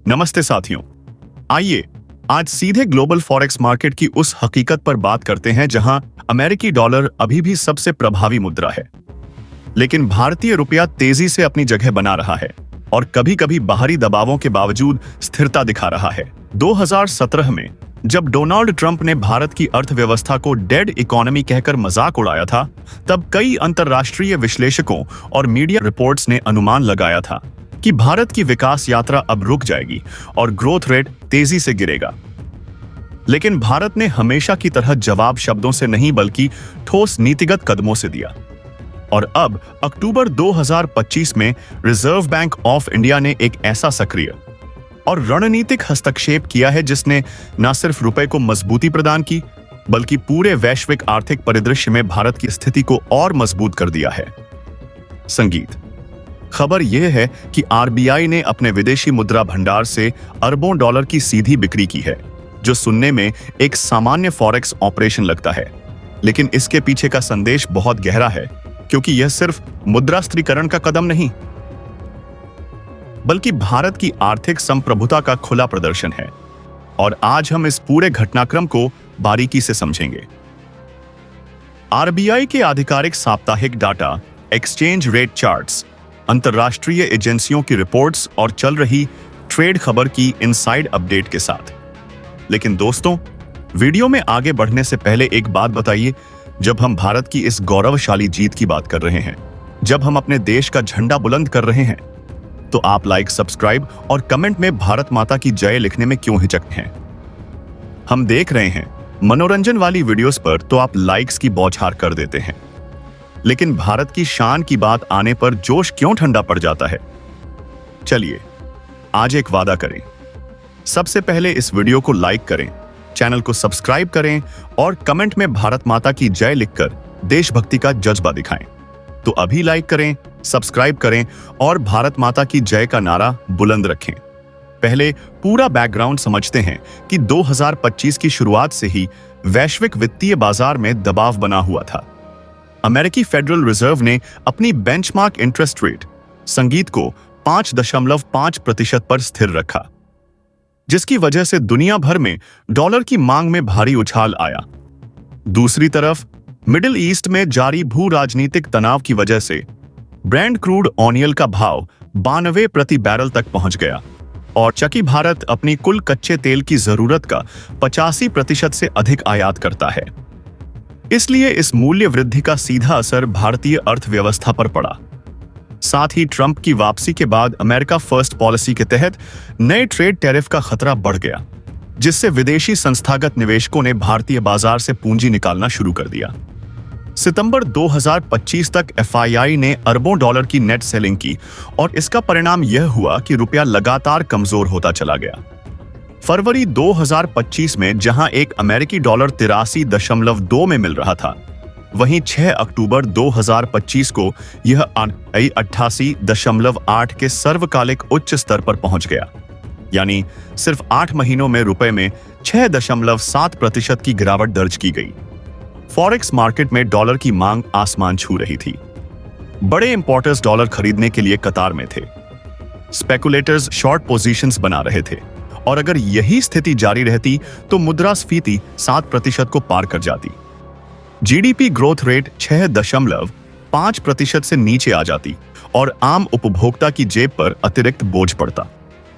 नमस्ते साथियों, आइए आज सीधे ग्लोबल फॉरेक्स मार्केट की उस हकीकत पर बात करते हैं जहां अमेरिकी डॉलर अभी भी सबसे प्रभावी मुद्रा है, लेकिन भारतीय रुपया तेजी से अपनी जगह बना रहा है और कभी-कभी बाहरी दबावों के बावजूद स्थिरता दिखा रहा है। 2017 में जब डोनाल्ड ट्रंप ने भारत की अर्थव्यवस्था को डेड इकोनॉमी कहकर मजाक उड़ाया था, तब कई अंतर्राष्ट्रीय विश्लेषकों और मीडिया रिपोर्ट्स ने अनुमान लगाया था कि भारत की विकास यात्रा अब रुक जाएगी और ग्रोथ रेट तेजी से गिरेगा। लेकिन भारत ने हमेशा की तरह जवाब शब्दों से नहीं बल्कि ठोस नीतिगत कदमों से दिया। और अब अक्टूबर 2025 में रिजर्व बैंक ऑफ इंडिया ने एक ऐसा सक्रिय और रणनीतिक हस्तक्षेप किया है जिसने न सिर्फ रुपए को मजबूती प्रदान की, बल्कि पूरे वैश्विक आर्थिक परिदृश्य में भारत की स्थिति को और मजबूत कर दिया है। संगीत खबर यह है कि आरबीआई ने अपने विदेशी मुद्रा भंडार से अरबों डॉलर की सीधी बिक्री की है, जो सुनने में एक सामान्य फॉरेक्स ऑपरेशन लगता है, लेकिन इसके पीछे का संदेश बहुत गहरा है, क्योंकि यह सिर्फ मुद्रास्त्रीकरण का कदम नहीं, बल्कि भारत की आर्थिक संप्रभुता का खुला प्रदर्शन है। और आज हम इस पूरे घटनाक्रम को बारीकी से समझेंगे। आरबीआई के आधिकारिक साप्ताहिक डाटा, एक्सचेंज रेट चार्ट्स, अंतर्राष्ट्रीय एजेंसियों की रिपोर्ट्स और चल रही ट्रेड खबर की इनसाइड अपडेट के साथ। लेकिन दोस्तों, वीडियो में आगे बढ़ने से पहले एक बात बताइए, जब हम भारत की इस गौरवशाली जीत की बात कर रहे हैं, जब हम अपने देश का झंडा बुलंद कर रहे हैं, तो आप लाइक, सब्सक्राइब और कमेंट में भारत माता की जय लिखने में क्यों हिचकते हैं? हम देख रहे हैं मनोरंजन वाली वीडियोस पर तो आप लाइक्स की बौछार कर देते हैं, लेकिन भारत की शान की बात आने पर जोश क्यों ठंडा पड़ जाता है? चलिए आज एक वादा करें, सबसे पहले इस वीडियो को लाइक करें, चैनल को सब्सक्राइब करें और कमेंट में भारत माता की जय लिखकर देशभक्ति का जज्बा दिखाएं। तो अभी लाइक करें, सब्सक्राइब करें और भारत माता की जय का नारा बुलंद रखें। पहले पूरा बैकग्राउंड समझते हैं कि 2025 की शुरुआत से ही वैश्विक वित्तीय बाजार में दबाव बना हुआ था। अमेरिकी फेडरल रिजर्व ने अपनी बेंचमार्क इंटरेस्ट रेट संगीत को 5.5% पर स्थिर रखा, जिसकी वजह से दुनिया भर में डॉलर की मांग में भारी उछाल आया। दूसरी तरफ मिडिल ईस्ट में जारी भू राजनीतिक तनाव की वजह से ब्रेंट क्रूड ऑयल का भाव 92 प्रति बैरल तक पहुंच गया और चूंकि भारत अपनी कुल कच्चे तेल की जरूरत का 85% से अधिक आयात करता है, इसलिए इस मूल्य वृद्धि का सीधा असर भारतीय अर्थव्यवस्था पर पड़ा। साथ ही ट्रंप की वापसी के बाद अमेरिका फर्स्ट पॉलिसी के तहत नए ट्रेड टैरिफ का खतरा बढ़ गया, जिससे विदेशी संस्थागत निवेशकों ने भारतीय बाजार से पूंजी निकालना शुरू कर दिया। सितंबर 2025 तक एफआईआई ने अरबों डॉलर की नेट सेलिंग की और इसका परिणाम यह हुआ कि रुपया लगातार कमजोर होता चला गया। फरवरी 2025 में जहां एक अमेरिकी डॉलर 83.2 में मिल रहा था, वहीं 6 अक्टूबर 2025 को यह 88.8 के सर्वकालिक उच्च स्तर पर पहुंच गया। यानी सिर्फ 8 महीनों में रुपए में 6.7% की गिरावट दर्ज की गई। फॉरेक्स मार्केट में डॉलर की मांग आसमान छू रही थी। बड़े इंपोर्टर्स डॉलर खरीदने के लिए कतार में थे। स्पेकुलेटर्स शॉर्ट पोजीशंस बना रहे थे और अगर यही स्थिति जारी रहती तो मुद्रास्फीति 7% को पार कर जाती। जीडीपी ग्रोथ रेट 6.5% से नीचे आ जाती और आम उपभोक्ता की जेब पर अतिरिक्त बोझ पड़ता।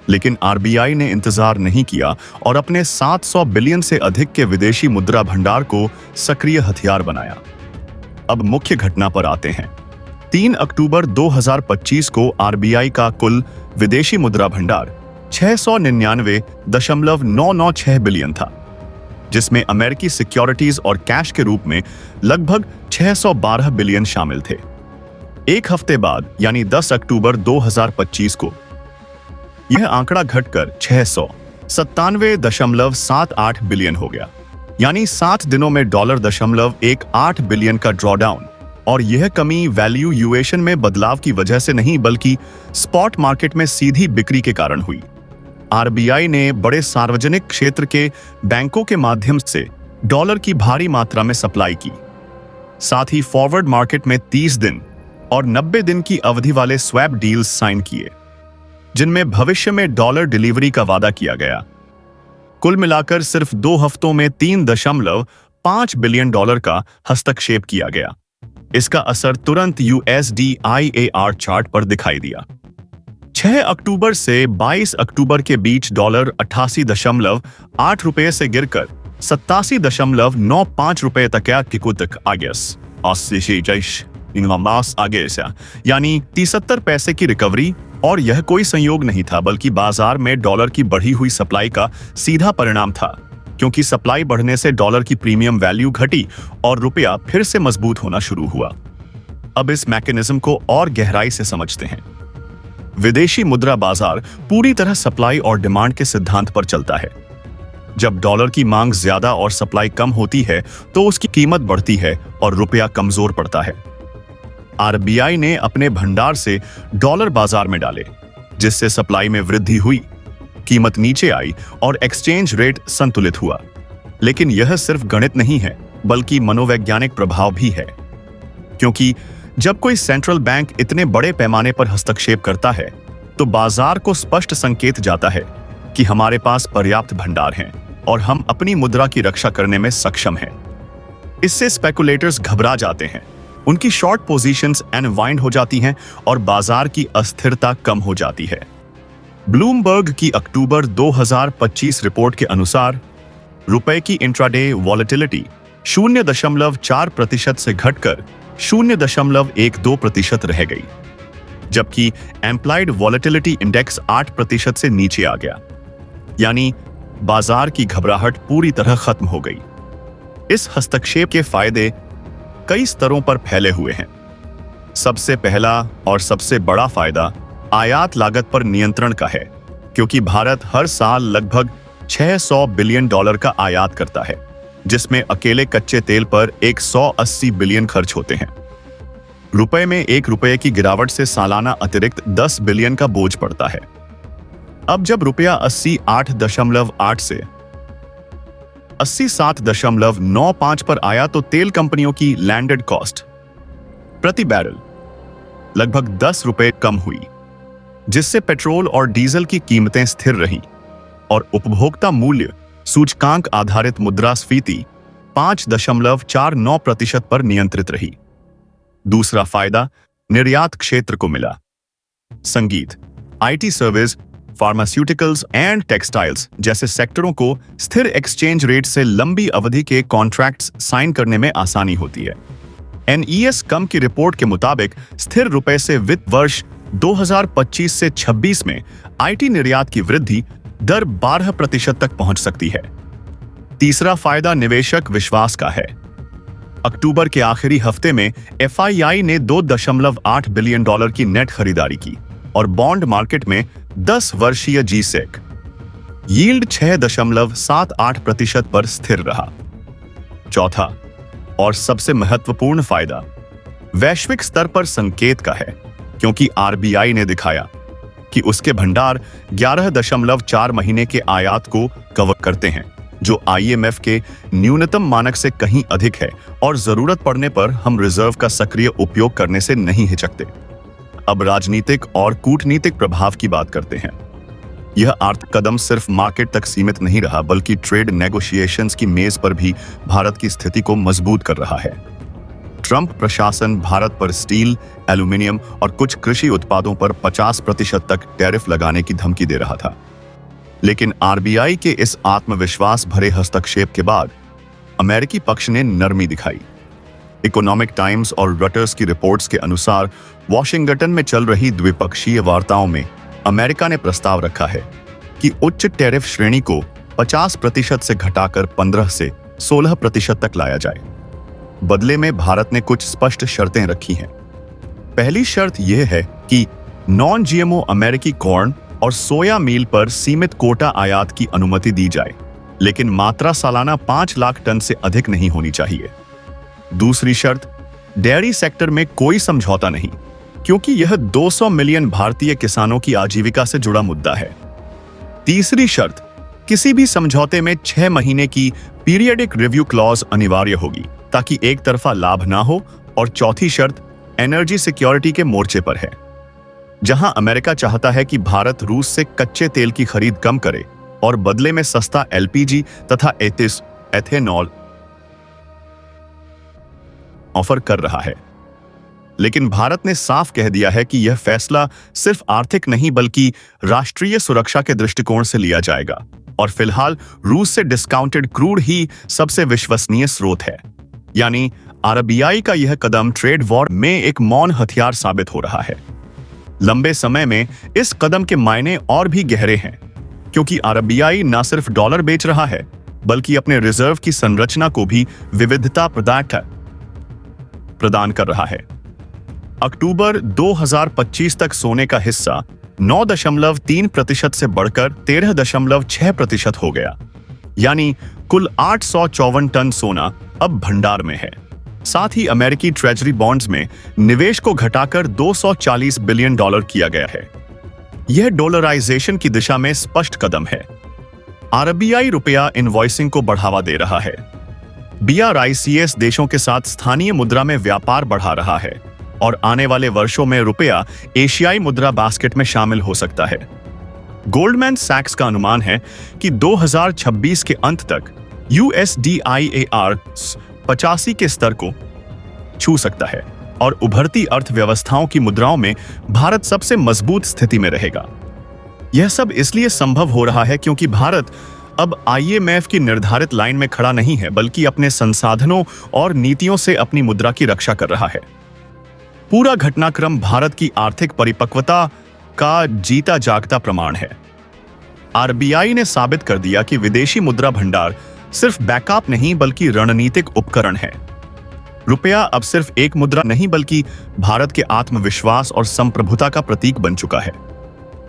लेकिन आरबीआई ने इंतजार नहीं किया और अपने 700 बिलियन से अधिक के विदेशी मुद्रा भंडार को सक्रिय हथियार बनाया। अब मुख्य घटना पर आते हैं। 3 अक्टूबर 2025 को आरबीआई का कुल विदेशी मुद्रा भंडार 699.996 बिलियन था, जिसमें अमेरिकी सिक्योरिटीज और कैश के रूप में लगभग 612 बिलियन शामिल थे। एक हफ्ते बाद यानी 10 अक्टूबर 2025 को यह आंकड़ा घटकर 697.78 बिलियन हो गया, यानी 7 दिनों में $.18 बिलियन का ड्रॉडाउन। और यह कमी वैल्यूएशन में बदलाव की वजह से नहीं, बल्कि स्पॉट मार्केट में सीधी बिक्री के कारण हुई। आरबीआई ने बड़े सार्वजनिक क्षेत्र के बैंकों के माध्यम से डॉलर की भारी मात्रा में सप्लाई की। साथ ही फॉरवर्ड मार्केट में 30 दिन और 90 दिन की अवधि वाले स्वैप डील्स साइन किए, जिनमें भविष्य में डॉलर डिलीवरी का वादा किया गया। कुल मिलाकर सिर्फ 2 हफ्तों में 3.5 बिलियन डॉलर का हस्तक्षेप किया गया। इसका असर तुरंत USD/IAR चार्ट पर दिखाई दिया। 6 अक्टूबर से 22 अक्टूबर के बीच डॉलर 88.8 रुपये से गिरकर 87.95 रुपये तक यानी 73 पैसे की रिकवरी। और यह कोई संयोग नहीं था, बल्कि बाजार में डॉलर की बढ़ी हुई सप्लाई का सीधा परिणाम था, क्योंकि सप्लाई बढ़ने से डॉलर की प्रीमियम वैल्यू घटी और रुपया फिर से मजबूत होना शुरू हुआ। अब इस मैकेनिज्म को और गहराई से समझते हैं। विदेशी मुद्रा बाजार पूरी तरह सप्लाई और डिमांड के सिद्धांत पर चलता है। जब डॉलर की मांग ज्यादा और सप्लाई कम होती है तो उसकी कीमत बढ़ती है और रुपया कमजोर पड़ता है। RBI ने अपने भंडार से डॉलर बाजार में डाले, जिससे सप्लाई में वृद्धि हुई, कीमत नीचे आई और एक्सचेंज रेट संतुलित हुआ। लेकिन यह सिर्फ गणित नहीं है, बल्कि मनोवैज्ञानिक प्रभाव भी है, क्योंकि जब कोई सेंट्रल बैंक इतने बड़े पैमाने पर हस्तक्षेप करता है तो बाजार को स्पष्ट संकेत जाता है कि हमारे पास पर्याप्त भंडार हैं और हम अपनी मुद्रा की रक्षा करने में सक्षम हैं। इससे स्पेकुलेटर्स घबरा जाते हैं, उनकी शॉर्ट पोजीशंस अनवाइंड हो जाती हैं और बाजार की अस्थिरता कम हो जाती है। ब्लूमबर्ग की अक्टूबर 2025 रिपोर्ट के अनुसार रुपए की इंट्राडे वॉलेटिलिटी 0.4% से घटकर 0.12% रह गई, जबकि एम्प्लाइड वॉलेटिलिटी इंडेक्स 8% से नीचे आ गया, यानी बाजार की घबराहट पूरी तरह खत्म हो गई। इस हस्तक्षेप के फायदे कई स्तरों पर फैले हुए हैं। सबसे पहला और सबसे बड़ा फायदा आयात लागत पर नियंत्रण का है, क्योंकि भारत हर साल लगभग 600 बिलियन डॉलर का आयात करता है, जिसमें अकेले कच्चे तेल पर 180 बिलियन खर्च होते हैं। रुपए में 1 रुपये की गिरावट से सालाना अतिरिक्त 10 बिलियन का बोझ पड़ता है। अब जब रुपया 88.8 से 87.95 पर आया तो तेल कंपनियों की लैंडेड कॉस्ट प्रति बैरल लगभग 10 रुपये कम हुई, जिससे पेट्रोल और डीजल की कीमतें स्थिर रहीं और उपभोक्ता मूल्य सूचकांक आधारित मुद्रास्फीति 5.49% पर नियंत्रित रही। दूसरा फायदा निर्यात क्षेत्र को मिला। संगीत, IT service, pharmaceuticals and textiles जैसे सेक्टरों को स्थिर एक्सचेंज रेट से लंबी अवधि के कॉन्ट्रैक्ट्स साइन करने में आसानी होती है। NES कम की रिपोर्ट के मुताबिक स्थिर रुपए से वित्त वर्ष 2025 से 26 में IT निर्यात की वृद्धि दर 12% तक पहुंच सकती है। तीसरा फायदा निवेशक विश्वास का है। अक्टूबर के आखिरी हफ्ते में FII ने 2.8 बिलियन डॉलर की नेट खरीदारी की और बॉन्ड मार्केट में 10 वर्षीय G-Sec यील्ड 6.78% पर स्थिर रहा। चौथा और सबसे महत्वपूर्ण फायदा वैश्विक स्तर पर संकेत का है, क्योंकि RBI ने दिखाया कि उसके भंडार 11.4 महीने के आयात को कवर करते हैं, जो IMF के न्यूनतम मानक से कहीं अधिक है और जरूरत पड़ने पर हम रिजर्व का सक्रिय उपयोग करने से नहीं हिचकते। अब राजनीतिक और कूटनीतिक प्रभाव की बात करते हैं। यह आर्थिक कदम सिर्फ मार्केट तक सीमित नहीं रहा, बल्कि ट्रेड नेगोशिएशंस की मेज पर भी भारत की स्थिति को मजबूत कर रहा है। ट्रंप प्रशासन भारत पर स्टील, एल्यूमिनियम और कुछ कृषि उत्पादों पर 50% तक टैरिफ लगाने की धमकी दे रहा था। लेकिन RBI के इस आत्मविश्वास भरे हस्तक्षेप के बाद अमेरिकी पक्ष ने नरमी दिखाई। इकोनॉमिक टाइम्स और रॉयटर्स की रिपोर्ट्स के अनुसार वॉशिंगटन में चल रही द्विपक्षीय वार्ताओं में अमेरिका ने प्रस्ताव रखा है कि उच्च टैरिफ श्रेणी को 50% से घटाकर 15 से 16% तक लाया जाए। बदले में भारत ने कुछ स्पष्ट शर्तें रखी हैं। पहली शर्त यह है कि नॉन GMO अमेरिकी कॉर्न और सोया मील पर सीमित कोटा आयात की अनुमति दी जाए, लेकिन मात्रा सालाना 5 लाख टन से अधिक नहीं होनी चाहिए। दूसरी शर्त, डेयरी सेक्टर में कोई समझौता नहीं, क्योंकि यह 200 मिलियन भारतीय किसानों की आजीविका से जुड़ा मुद्दा है। तीसरी शर्त, किसी भी समझौते में 6 महीने की पीरियडिक रिव्यू क्लॉज अनिवार्य होगी, ताकि एक तरफा लाभ ना हो। और चौथी शर्त एनर्जी सिक्योरिटी के मोर्चे पर है। जहां अमेरिका चाहता है कि भारत रूस से कच्चे तेल की खरीद कम करे और बदले में सस्ता एलपीजी तथा एथेनॉल ऑफर कर रहा है। लेकिन भारत ने साफ कह दिया है कि यह फैसला सिर्फ आर्थिक नहीं बल्कि राष्ट्रीय सुरक्षा के दृष्टिकोण से लिया जाएगा और फिलहाल रूस से डिस्काउंटेड क्रूड ही सबसे विश्वसनीय स्रोत है। यानी आरबीआई का यह कदम ट्रेड वॉर में एक मौन हथियार साबित हो रहा है। लंबे समय में इस कदम के मायने और भी गहरे हैं, क्योंकि आरबीआई न सिर्फ डॉलर बेच रहा है बल्कि अपने रिजर्व की संरचना को भी विविधता प्रदान कर रहा है। अक्टूबर 2025 तक सोने का हिस्सा 9.3% से बढ़कर 13.6% हो गया, यानी कुल 854 टन सोना अब भंडार में है। साथ ही अमेरिकी ट्रेजरी बॉन्ड्स में निवेश को घटाकर $240 बिलियन किया गया है। यह डॉलराइजेशन की दिशा में स्पष्ट कदम है। आरबीआई रुपया इनवॉइसिंग को बढ़ावा दे रहा है। BRICS देशों के साथ स्थानीय मुद्रा में व्यापार बढ़ा रहा है और आने वाले वर्षों में रुपया एशियाई मुद्रा बास्केट में शामिल हो सकता है। गोल्डमैन सैक्स का अनुमान है कि 2026 के अंत तक USDIAR 85 के स्तर को छू सकता है और उभरती अर्थव्यवस्थाओं की मुद्राओं में भारत सबसे मजबूत स्थिति में रहेगा। यह सब इसलिए संभव हो रहा है क्योंकि भारत अब IMF की निर्धारित लाइन में खड़ा नहीं है बल्कि अपने संसाधनों और नीतियों से अपनी मुद्रा की रक्षा कर रहा है। पूरा घटनाक्रम भारत की आर्थिक परिपक्वता का जीता जागता प्रमाण है। आरबीआई ने साबित कर दिया कि विदेशी मुद्रा भंडार सिर्फ बैकअप नहीं बल्कि रणनीतिक उपकरण है। रुपया अब सिर्फ एक मुद्रा नहीं बल्कि भारत के आत्मविश्वास और संप्रभुता का प्रतीक बन चुका है।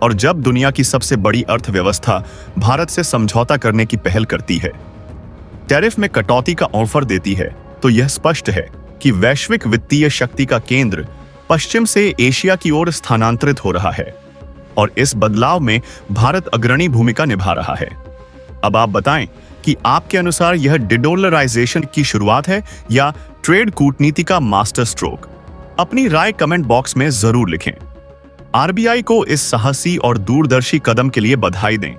और जब दुनिया की सबसे बड़ी अर्थव्यवस्था भारत से समझौता करने की पहल करती है, टैरिफ में कटौती का ऑफर देती है, तो यह स्पष्ट है कि वैश्विक वित्तीय शक्ति का केंद्र पश्चिम से एशिया की ओर स्थानांतरित हो रहा है और इस बदलाव में भारत अग्रणी भूमिका निभा रहा है। अब आप बताएं कि आपके अनुसार यह डिडॉलराइजेशन की शुरुआत है या ट्रेड कूटनीति का मास्टर स्ट्रोक? अपनी राय कमेंट बॉक्स में जरूर लिखें। आरबीआई को इस साहसी और दूरदर्शी कदम के लिए बधाई दें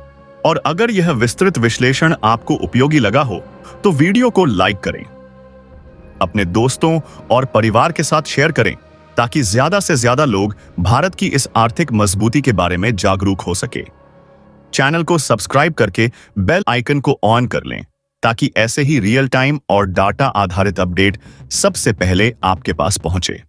और अगर यह विस्तृत विश्लेषण आपको उपयोगी लगा हो तो वीडियो को लाइक करें, अपने दोस्तों और परिवार के साथ शेयर करें ताकि ज्यादा से ज्यादा लोग भारत की इस आर्थिक मजबूती के बारे में जागरूक हो सके। चैनल को सब्सक्राइब करके बेल आइकन को ऑन कर लें ताकि ऐसे ही रियल टाइम और डाटा आधारित अपडेट सबसे पहले आपके पास पहुंचे।